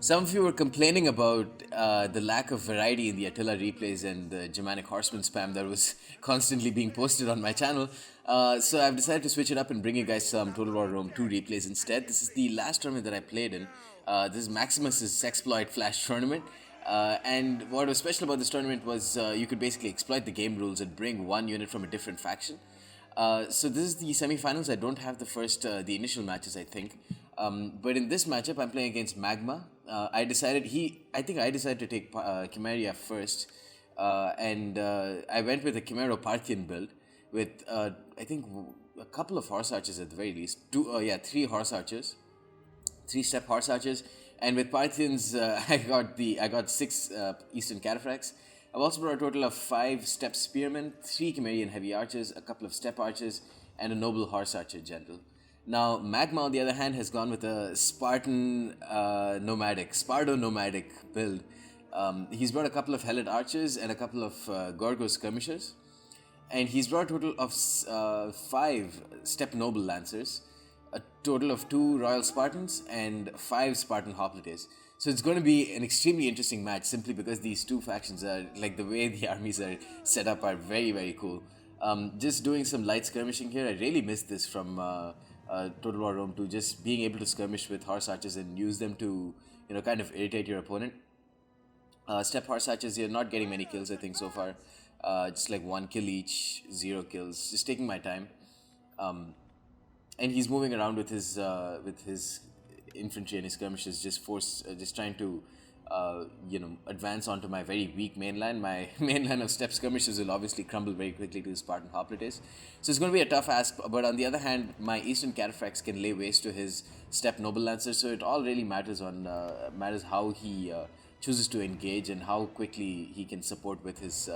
Some of you were complaining about the lack of variety in the Attila replays and the Germanic horseman spam that was constantly being posted on my channel. So I've decided to switch it up and bring you guys some Total War Rome 2 replays instead. This is the last tournament that I played in. This is Maximus's XXXploit Flash tournament. And what was special about this tournament was you could basically exploit the game rules and bring one unit from a different faction. So this is the semi-finals. I don't have the initial matches, I think. But in this matchup, I'm playing against Magma. I think I decided to take Chimeria first, and I went with a Chimero Parthian build with I think a couple of horse archers at the very least. Three horse archers, 3-step horse archers, and with Parthians, I got 6 Eastern Cataphracts. I've also brought a total of 5 step spearmen, 3 Chimerian heavy archers, a couple of step archers, and a noble horse archer general. Now, Magma, on the other hand, has gone with a Spardo nomadic build. He's brought a couple of Helid archers and a couple of Gorgo skirmishers. And he's brought a total of 5 step noble lancers, a total of 2 royal Spartans, and 5 Spartan hoplites. So it's going to be an extremely interesting match simply because these two factions are, like, the way the armies are set up are very, very cool. Just doing some light skirmishing here, I really missed this from Total War Rome 2, just being able to skirmish with horse archers and use them to, kind of irritate your opponent. Step horse archers, you're not getting many kills, I think, so far. Just like 1 kill each, 0 kills, just taking my time. And he's moving around with his infantry and his skirmishers, just trying to advance onto my very weak mainline. My mainline of step skirmishers will obviously crumble very quickly to the Spartan hoplites. So it's going to be a tough ask, but on the other hand, my Eastern Cataphracts can lay waste to his step noble lancers, so it all really matters how he chooses to engage and how quickly he can support with his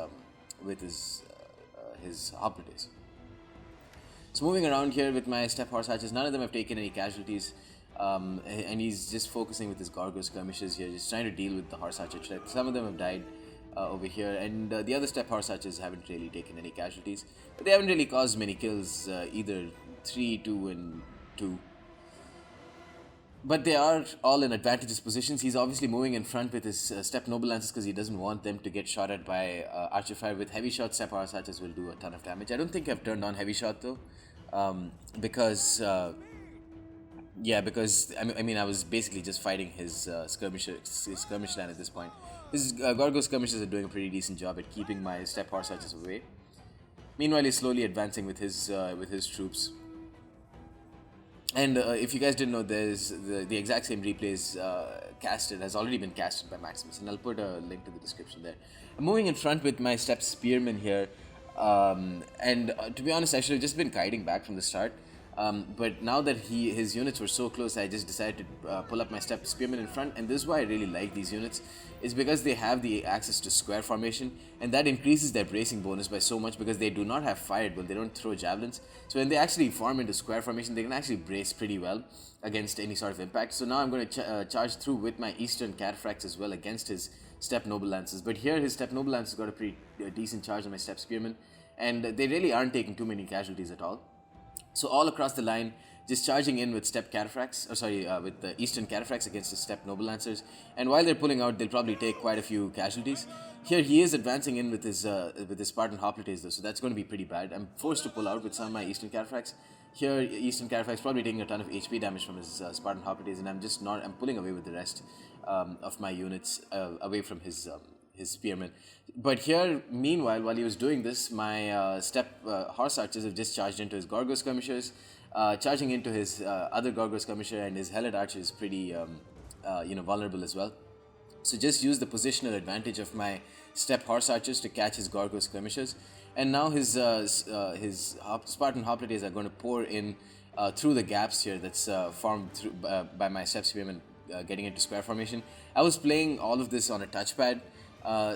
hoplites. So moving around here with my step horse archers, none of them have taken any casualties. And he's just focusing with his Gorgo skirmishes here, just trying to deal with the horse archer threat. Some of them have died over here, and the other step horse archers haven't really taken any casualties. But they haven't really caused many kills, either 3, 2, and 2. But they are all in advantageous positions. He's obviously moving in front with his step noble lancers because he doesn't want them to get shot at by archer fire. With heavy shot, step horse archers will do a ton of damage. I don't think I've turned on heavy shot though, because I was basically just fighting his skirmish line at this point. His Gorgo skirmishers are doing a pretty decent job at keeping my step horse archers away. Meanwhile, he's slowly advancing with his troops. And if you guys didn't know, there's the exact same replays has already been casted by Maximus, and I'll put a link to the description there. I'm moving in front with my step spearmen here, and to be honest, I should have just been kiting back from the start. But now that his units were so close, I just decided to pull up my step spearmen in front, and this is why I really like these units, is because they have the access to square formation, and that increases their bracing bonus by so much because they do not have fire at will, they don't throw javelins. So when they actually form into square formation, they can actually brace pretty well against any sort of impact. So now I'm going to charge through with my Eastern Cataphracts as well against his step noble lances. But here his step noble lances got a pretty decent charge on my step spearmen, and they really aren't taking too many casualties at all. So all across the line, just charging in with with the Eastern Cataphracts against the step noble lancers. And while they're pulling out, they'll probably take quite a few casualties. Here he is advancing in with his Spartan hoplites though, so that's going to be pretty bad. I'm forced to pull out with some of my Eastern Cataphracts. Here, Eastern Cataphracts probably taking a ton of HP damage from his Spartan hoplites, and I'm pulling away with the rest of my units away from his spearmen. But here, meanwhile, while he was doing this, my step horse archers have just charged into his Gorgo skirmishers, charging into his other Gorgo skirmisher, and his Helid archer is pretty vulnerable as well. So just use the positional advantage of my step horse archers to catch his Gorgo skirmishers, and now his Spartan hoplites are going to pour in through the gaps here that's formed by my step spearmen getting into square formation. I was playing all of this on a touchpad.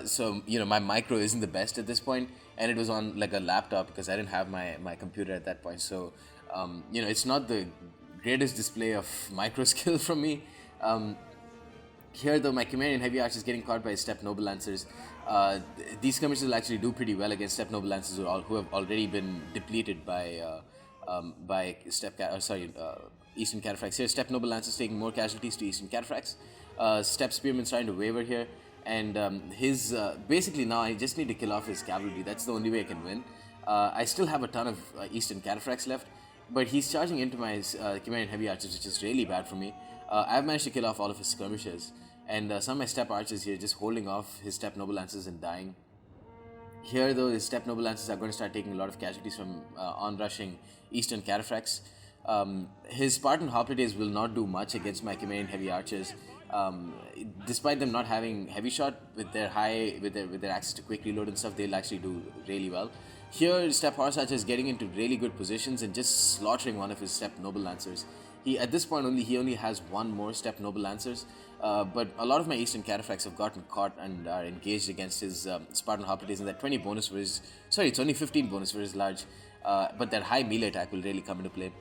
So my micro isn't the best at this point, and it was on like a laptop because I didn't have my computer at that point. So it's not the greatest display of micro skill from me. Here though, my Chimerian heavy archer is getting caught by step noble lancers. These skirmishes will actually do pretty well against step noble lancers who have already been depleted by Eastern Cataphracts. Here, step noble lancers taking more casualties to Eastern Cataphracts. Step Spearman's trying to waver here, and his basically now I just need to kill off his cavalry. That's the only way I can win. I still have a ton of Eastern Cataphracts left, but he's charging into my Chimerian Heavy Archers, which is really bad for me. I've managed to kill off all of his skirmishers, and some of my Steppe Archers here just holding off his Steppe Noble Lancers and dying. Here, though, his Steppe Noble Lancers are going to start taking a lot of casualties from onrushing Eastern Cataphracts. His Spartan Hoplites will not do much against my Chimerian Heavy Archers, despite them not having heavy shot with their access to quick reload and stuff. They'll actually do really well. Here, Steppe Horse Archer is getting into really good positions and just slaughtering one of his Steppe Noble Lancers. At this point he only has one more Steppe Noble Lancers, but a lot of my Eastern Cataphracts have gotten caught and are engaged against his Spartan Hoplites, and that 20 bonus for his, it's only 15 bonus for his large, but that high melee attack will really come into play.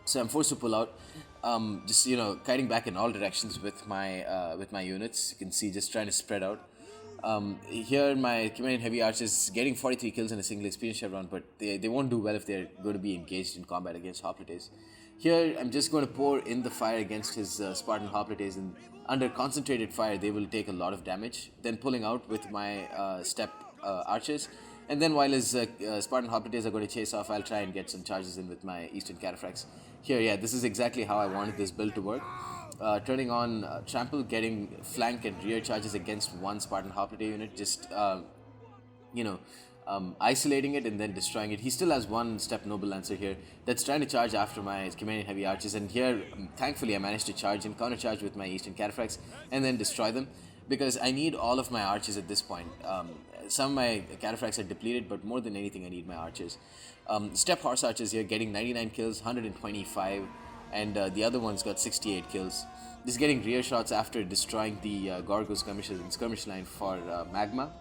So I'm forced to pull out, just kiting back in all directions with my units. You can see just trying to spread out. Here my Chimerian Heavy Archers getting 43 kills in a single experience round, but they won't do well if they're going to be engaged in combat against Hoplites. Here I'm just going to pour in the fire against his Spartan Hoplites, and under concentrated fire they will take a lot of damage. Then pulling out with my Steppe Archers, and then while his Spartan Hoplites are going to chase off, I'll try and get some charges in with my Eastern Cataphracts. Here, this is exactly how I wanted this build to work. Turning on Trample, getting flank and rear charges against one Spartan Hoplite unit, just isolating it and then destroying it. He still has one Steppe Noble Lancer here that's trying to charge after my Chimerian Heavy Archers, and here thankfully I managed to charge him, counter charge with my Eastern Cataphracts, and then destroy them, because I need all of my archers at this point. Some of my Cataphracts are depleted, but more than anything I need my archers. Steppe Horse Archers here getting 99 kills, 125, and the other one's got 68 kills. Just getting rear shots after destroying the Gorgo skirmishers and skirmish line for Magma.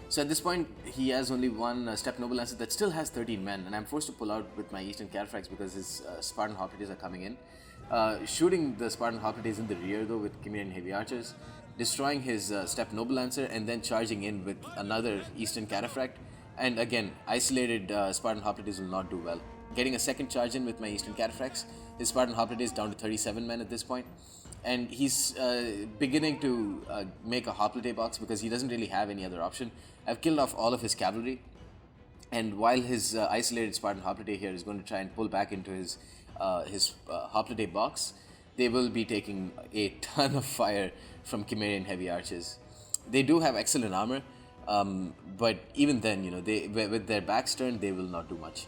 So at this point, he has only one Steppe Noble Lancer that still has 13 men, and I'm forced to pull out with my Eastern Cataphracts because his Spartan Hoplites are coming in. Shooting the Spartan Hoplites in the rear though with Chimerian Heavy Archers, destroying his Steppe Noble Lancer, and then charging in with another Eastern Cataphract. And again, isolated Spartan Hoplites will not do well. Getting a second charge in with my Eastern Cataphracts, his Spartan Hoplite is down to 37 men at this point. And he's beginning to make a Hoplite box because he doesn't really have any other option. I've killed off all of his cavalry, and while his isolated Spartan Hoplite here is going to try and pull back into his Hoplite box, they will be taking a ton of fire from Chimerian Heavy Archers. They do have excellent armor, but even then, they with their backs turned, they will not do much.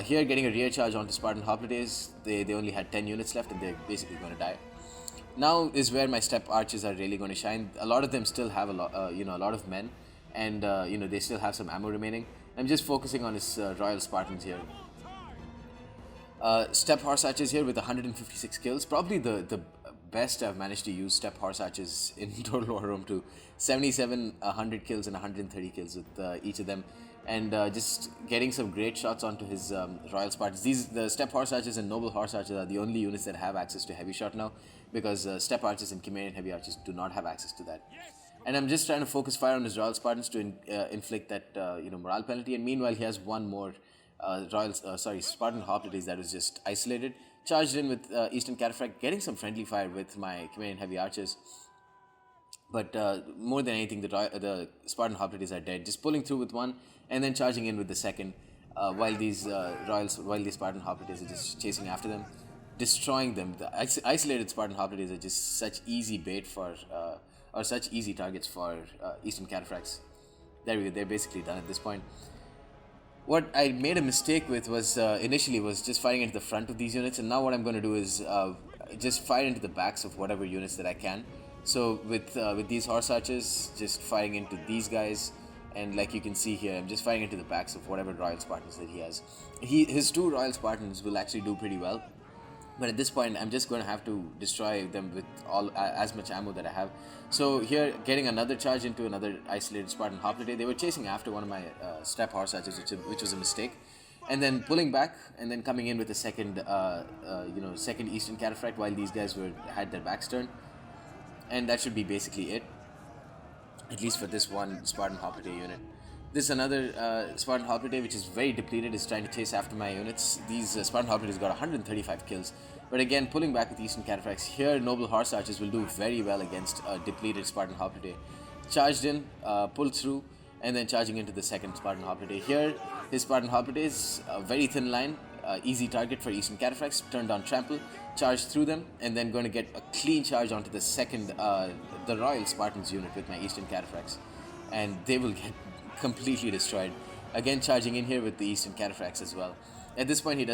Here, getting a rear charge onto Spartan Hoplites, they only had 10 units left, and they're basically going to die. Now is where my Steppe Archers are really going to shine. A lot of them still have a lot of men, and they still have some ammo remaining. I'm just focusing on his Royal Spartans here. Steppe Horse Archers here with 156 kills. Probably the best I've managed to use Steppe Horse Archers in Total War Rome 2. 77, 100 kills and 130 kills with each of them. And just getting some great shots onto his Royal Spartans. The Steppe Horse Archers and Noble Horse Archers are the only units that have access to heavy shot now, because Steppe Archers and Chimerian Heavy Archers do not have access to that. And I'm just trying to focus fire on his Royal Spartans to inflict that morale penalty. And meanwhile, he has one more Spartan Hoplites that was just isolated, charged in with Eastern Cataphract, getting some friendly fire with my Chimerian Heavy Archers. But more than anything, the Spartan Hoplites are dead. Just pulling through with one and then charging in with the second, while these Spartan Hoplites are just chasing after them, destroying them. The isolated Spartan Hoplites are just such easy bait for, or such easy targets for Eastern Cataphracts. There we go. They're basically done at this point. What I made a mistake with was initially was just firing into the front of these units, and now what I'm going to do is just fire into the backs of whatever units that I can. So with these Horse Archers, just firing into these guys, and like you can see here, I'm just firing into the backs of whatever Royal Spartans that he has. His two Royal Spartans will actually do pretty well, but at this point I'm just going to have to destroy them with as much ammo that I have. So here, getting another charge into another isolated Spartan Hoplite. They were chasing after one of my Steppe Horse Archers, which was a mistake, and then pulling back and then coming in with a second Eastern Cataphract while these guys had their backs turned. And that should be basically it, at least for this one Spartan Hoplite unit. This another Spartan Hoplite, which is very depleted, is trying to chase after my units. These Spartan Hoplites got 135 kills. But again, pulling back with Eastern Cataphracts, here Noble Horse Archers will do very well against a depleted Spartan Hoplite. Charged in, pulled through, and then charging into the second Spartan Hoplite. Here, his Spartan Hoplite is a very thin line, easy target for Eastern Cataphracts, turned on Trample, charged through them, and then going to get a clean charge onto the second, the Royal Spartans unit with my Eastern Cataphracts. And they will get completely destroyed. Again, charging in here with the Eastern Cataphracts as well. At this point,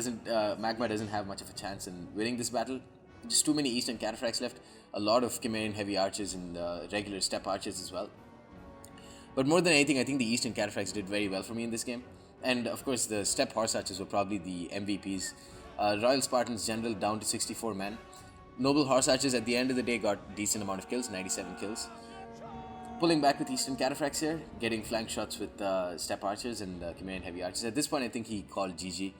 Magma doesn't have much of a chance in winning this battle. Just too many Eastern Cataphracts left. A lot of Chimerian Heavy Archers and regular Step Archers as well. But more than anything, I think the Eastern Cataphracts did very well for me in this game. And of course, the Step Horse Archers were probably the MVPs. Royal Spartans General down to 64 men. Noble Horse Archers at the end of the day got decent amount of kills, 97 kills. Pulling back with Eastern Cataphracts here, getting flank shots with Step Archers and Chimerian Heavy Archers. At this point, I think he called GG.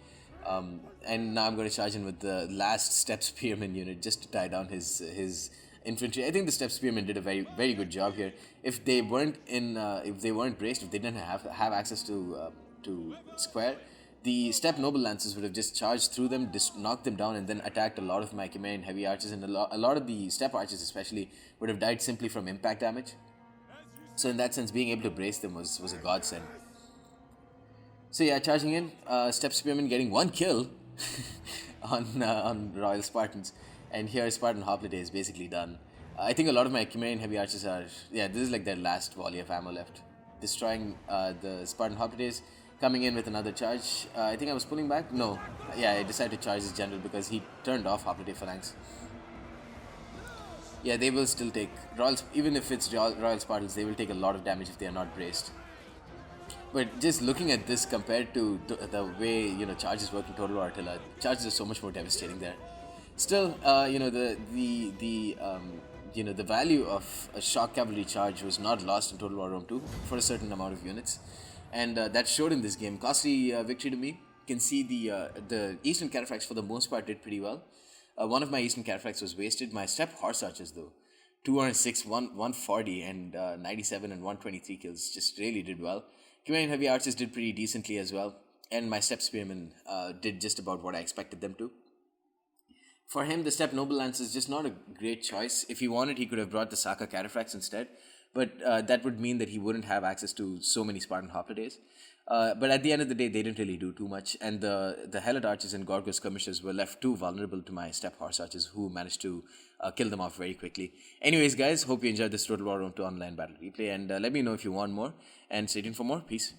And now I'm going to charge in with the last Step Spearman unit just to tie down his infantry. I think the Step Spearmen did a very good job here. If they weren't braced, if they didn't have access to square, the Step Noble Lancers would have just charged through them, knocked them down, and then attacked a lot of my Chimerian Heavy Archers, and a lot of the Step Archers especially would have died simply from impact damage. So in that sense, being able to brace them was a godsend. So yeah, charging in, Step Spearman getting 1 kill on Royal Spartans, and here Spartan Hoplite is basically done. I think a lot of my Chimerian Heavy Archers are, this is like their last volley of ammo left. Destroying the Spartan Hoplites, coming in with another charge. I think I was pulling back? No. Yeah, I decided to charge his general because he turned off Hoplite phalanx. Yeah, they will still take, even if it's Royal Spartans, they will take a lot of damage if they are not braced. But just looking at this compared to the way, charges work in Total War Attila, charges are so much more devastating there. Still, the value of a shock cavalry charge was not lost in Total War Rome 2 for a certain amount of units. And that showed in this game. Costly victory to me. You can see the Eastern Cataphracts for the most part did pretty well. One of my Eastern Cataphracts was wasted. My Step Horse Archers though, 206, 140 and 97 and 123 kills just really did well. Chimerian Heavy Archers did pretty decently as well. And my Step Spearmen did just about what I expected them to. For him, the Step Noble Lance is just not a great choice. If he wanted, he could have brought the Saka Cataphracts instead. But that would mean that he wouldn't have access to so many Spartan Hoplites. But at the end of the day, they didn't really do too much. And the Helot Archers and Gorgo Skirmishers were left too vulnerable to my Step Horse Archers, who managed to kill them off very quickly. Anyways, guys, hope you enjoyed this Total War Rome 2 online battle replay. And let me know if you want more. And stay tuned for more. Peace.